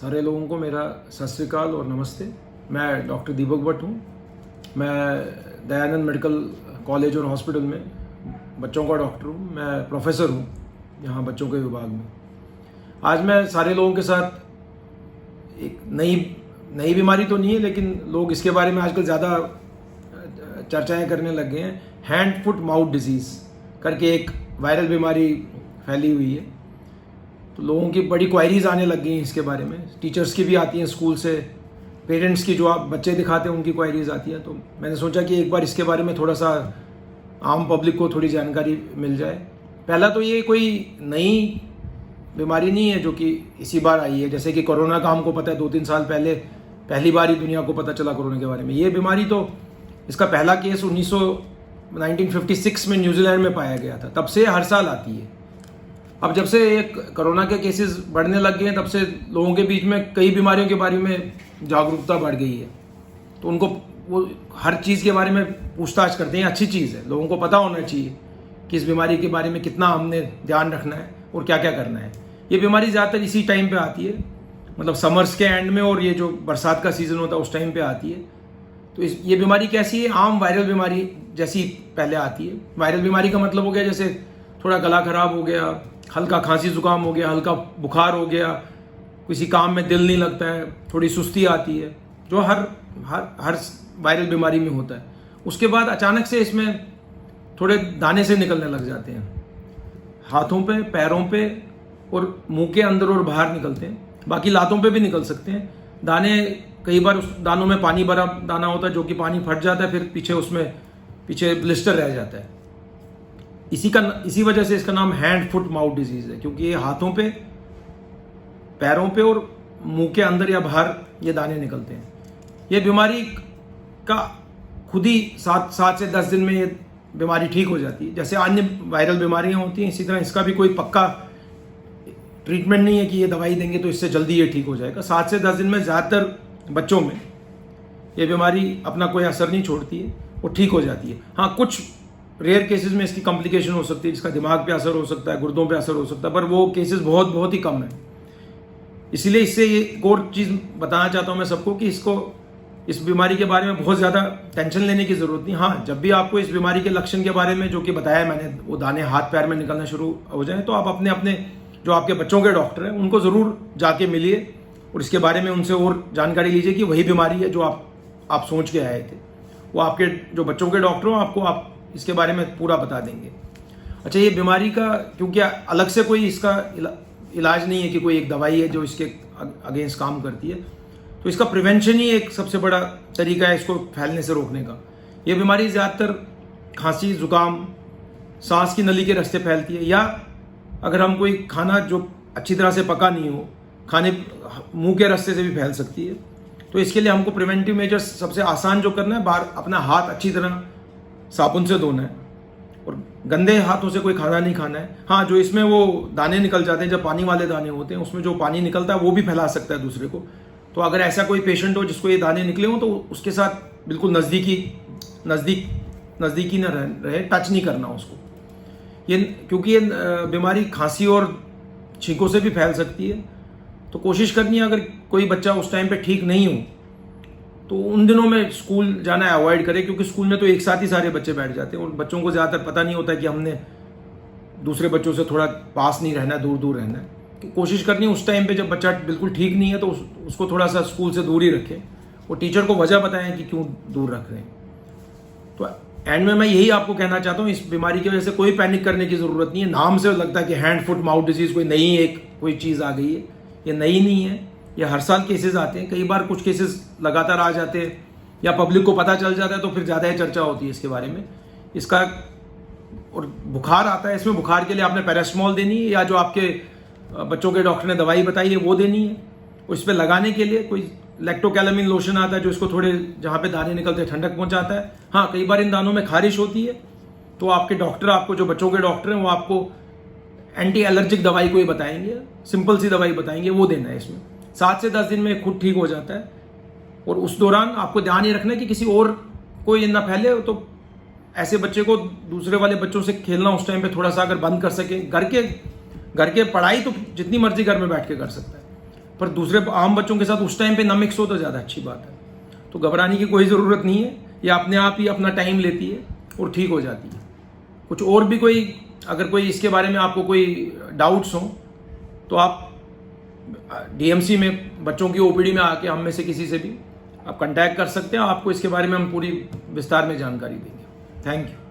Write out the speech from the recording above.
सारे लोगों को मेरा सत श्री अकाल और नमस्ते। मैं डॉक्टर दीपक भट्ट हूँ। मैं दयानंद मेडिकल कॉलेज और हॉस्पिटल में बच्चों का डॉक्टर हूँ। मैं प्रोफेसर हूँ यहाँ बच्चों के विभाग में। आज मैं सारे लोगों के साथ एक नई बीमारी तो नहीं है, लेकिन लोग इसके बारे में आजकल ज़्यादा चर्चाएं करने लग गए हैं। हैंड फुट माउथ डिजीज़ करके एक वायरल बीमारी फैली हुई है। तो लोगों की बड़ी क्वायरीज आने लग गई हैं इसके बारे में। टीचर्स की भी आती हैं, स्कूल से, पेरेंट्स की, जो आप बच्चे दिखाते हैं उनकी क्वायरीज आती हैं। तो मैंने सोचा कि एक बार इसके बारे में थोड़ा सा आम पब्लिक को थोड़ी जानकारी मिल जाए। पहला तो ये कोई नई बीमारी नहीं है जो कि इसी बार आई है। जैसे कि कोरोना का हमको पता है 2-3 साल पहले पहली बार ही दुनिया को पता चला कोरोना के बारे में। ये बीमारी तो इसका पहला केस 1956 में न्यूजीलैंड में पाया गया था। तब से हर साल आती है। अब जब से एक कोरोना के केसेस बढ़ने लग गए हैं, तब से लोगों के बीच में कई बीमारियों के बारे में जागरूकता बढ़ गई है। तो उनको वो हर चीज़ के बारे में पूछताछ करते हैं। अच्छी चीज़ है, लोगों को पता होना चाहिए कि इस बीमारी के बारे में कितना हमने ध्यान रखना है और क्या क्या करना है। ये बीमारी ज़्यादातर इसी टाइम पे आती है, मतलब समर्स के एंड में, और ये जो बरसात का सीज़न होता है उस टाइम पे आती है। तो ये बीमारी कैसी है? आम वायरल बीमारी जैसी पहले आती है। वायरल बीमारी का मतलब हो गया जैसे थोड़ा गला खराब हो गया, हल्का खांसी जुकाम हो गया, हल्का बुखार हो गया, किसी काम में दिल नहीं लगता है, थोड़ी सुस्ती आती है, जो हर वायरल बीमारी में होता है। उसके बाद अचानक से इसमें थोड़े दाने से निकलने लग जाते हैं, हाथों पे, पैरों पे और मुंह के अंदर और बाहर निकलते हैं। बाकी लातों पे भी निकल सकते हैं दाने। कई बार उस दानों में पानी भरा दाना होता है, जो कि पानी फट जाता है, फिर पीछे ब्लिस्टर रह जाता है। इसी वजह से इसका नाम हैंड फुट माउथ डिजीज है, क्योंकि ये हाथों पे, पैरों पे और मुंह के अंदर या बाहर ये दाने निकलते हैं। ये बीमारी का खुद ही 7 से 10 दिन में ये बीमारी ठीक हो जाती है। जैसे अन्य वायरल बीमारियां होती हैं, इसी तरह इसका भी कोई पक्का ट्रीटमेंट नहीं है कि ये दवाई देंगे तो इससे जल्दी ये ठीक हो जाएगा। 7 से 10 दिन में ज़्यादातर बच्चों में ये बीमारी अपना कोई असर नहीं छोड़ती है, वो ठीक हो जाती है। हाँ, कुछ रेयर केसेस में इसकी कॉम्प्लिकेशन हो सकती है, जिसका दिमाग पे असर हो सकता है, गुर्दों पे असर हो सकता है, पर वो केसेस बहुत ही कम है। इसीलिए इससे ये एक और चीज़ बताना चाहता हूँ मैं सबको कि इस बीमारी के बारे में बहुत ज़्यादा टेंशन लेने की ज़रूरत नहीं। हाँ, जब भी आपको इस बीमारी के लक्षण के बारे में जो कि बताया मैंने, वो दाने हाथ पैर में निकलना शुरू हो जाए, तो आप अपने जो आपके बच्चों के डॉक्टर हैं उनको ज़रूर जाके मिलिए और इसके बारे में उनसे और जानकारी लीजिए कि वही बीमारी है जो आप सोच के आए थे। वो आपके जो बच्चों के डॉक्टर हो आप इसके बारे में पूरा बता देंगे। अच्छा, ये बीमारी का क्योंकि अलग से कोई इसका इलाज नहीं है कि कोई एक दवाई है जो इसके अगेंस्ट काम करती है, तो इसका प्रिवेंशन ही एक सबसे बड़ा तरीका है इसको फैलने से रोकने का। ये बीमारी ज़्यादातर खांसी, जुकाम, सांस की नली के रास्ते फैलती है, या अगर हम कोई खाना जो अच्छी तरह से पका नहीं हो, मुंह के रास्ते से भी फैल सकती है। तो इसके लिए हमको प्रिवेंटिव मेजर्स सबसे आसान जो करना है, बाहर अपना हाथ अच्छी तरह साबुन से धोना है और गंदे हाथों से कोई खाना नहीं खाना है। हाँ, जो इसमें वो दाने निकल जाते हैं, जब पानी वाले दाने होते हैं, उसमें जो पानी निकलता है वो भी फैला सकता है दूसरे को। तो अगर ऐसा कोई पेशेंट हो जिसको ये दाने निकले हों, तो उसके साथ बिल्कुल नज़दीकी न रहे, टच नहीं करना उसको। क्योंकि ये बीमारी खांसी और छींकों से भी फैल सकती है। तो कोशिश करनी है, अगर कोई बच्चा उस टाइम पे ठीक नहीं हो तो उन दिनों में स्कूल जाना अवॉइड करें, क्योंकि स्कूल में तो एक साथ ही सारे बच्चे बैठ जाते हैं और बच्चों को ज़्यादातर पता नहीं होता कि हमने दूसरे बच्चों से थोड़ा पास नहीं रहना है, दूर रहना है। तो कोशिश करनी है उस टाइम पे जब बच्चा बिल्कुल ठीक नहीं है तो उसको थोड़ा सा स्कूल से दूर ही रखें और टीचर को वजह बताएं कि क्यों दूर रख रहे हैं। तो एंड में मैं यही आपको कहना चाहता हूँ, इस बीमारी की वजह से कोई पैनिक करने की ज़रूरत नहीं है। नाम से लगता है कि हैंड फुट माउथ डिजीज़ कोई चीज़ आ गई है, ये नई नहीं है। ये हर साल केसेस आते हैं, कई बार कुछ केसेस लगातार आ जाते हैं या पब्लिक को पता चल जाता है, तो फिर ज़्यादा ही चर्चा होती है इसके बारे में। इसका और बुखार आता है, इसमें बुखार के लिए आपने पैरासिटामोल देनी है, या जो आपके बच्चों के डॉक्टर ने दवाई बताई है वो देनी है। और इस पर लगाने के लिए कोई लैक्टोकैलामिन लोशन आता है, जो इसको थोड़े जहाँ पे दाने निकलते हैं ठंडक पहुँचाता है। हाँ, कई बार इन दानों में खारिश होती है, तो आपके डॉक्टर, आपको जो बच्चों के डॉक्टर हैं, वो आपको एंटी एलर्जिक दवाई कोई बताएंगे, सिंपल सी दवाई बताएंगे, वो देना है इसमें। 7 से 10 दिन में खुद ठीक हो जाता है। और उस दौरान आपको ध्यान ये रखना है कि किसी और को ये ना फैले। तो ऐसे बच्चे को दूसरे वाले बच्चों से खेलना उस टाइम पे थोड़ा सा अगर बंद कर सके, घर के पढ़ाई तो जितनी मर्जी घर में बैठ के कर सकता है, पर दूसरे आम बच्चों के साथ उस टाइम पे ना मिक्स हो तो ज़्यादा अच्छी बात है। तो घबराने की कोई ज़रूरत नहीं है, ये अपने आप ही अपना टाइम लेती है और ठीक हो जाती है। कुछ और भी कोई अगर कोई इसके बारे में आपको कोई डाउट्स हों तो आप डीएमसी में बच्चों की ओपीडी में आके हम में से किसी से भी आप कांटेक्ट कर सकते हैं। आपको इसके बारे में हम पूरी विस्तार में जानकारी देंगे। Thank you.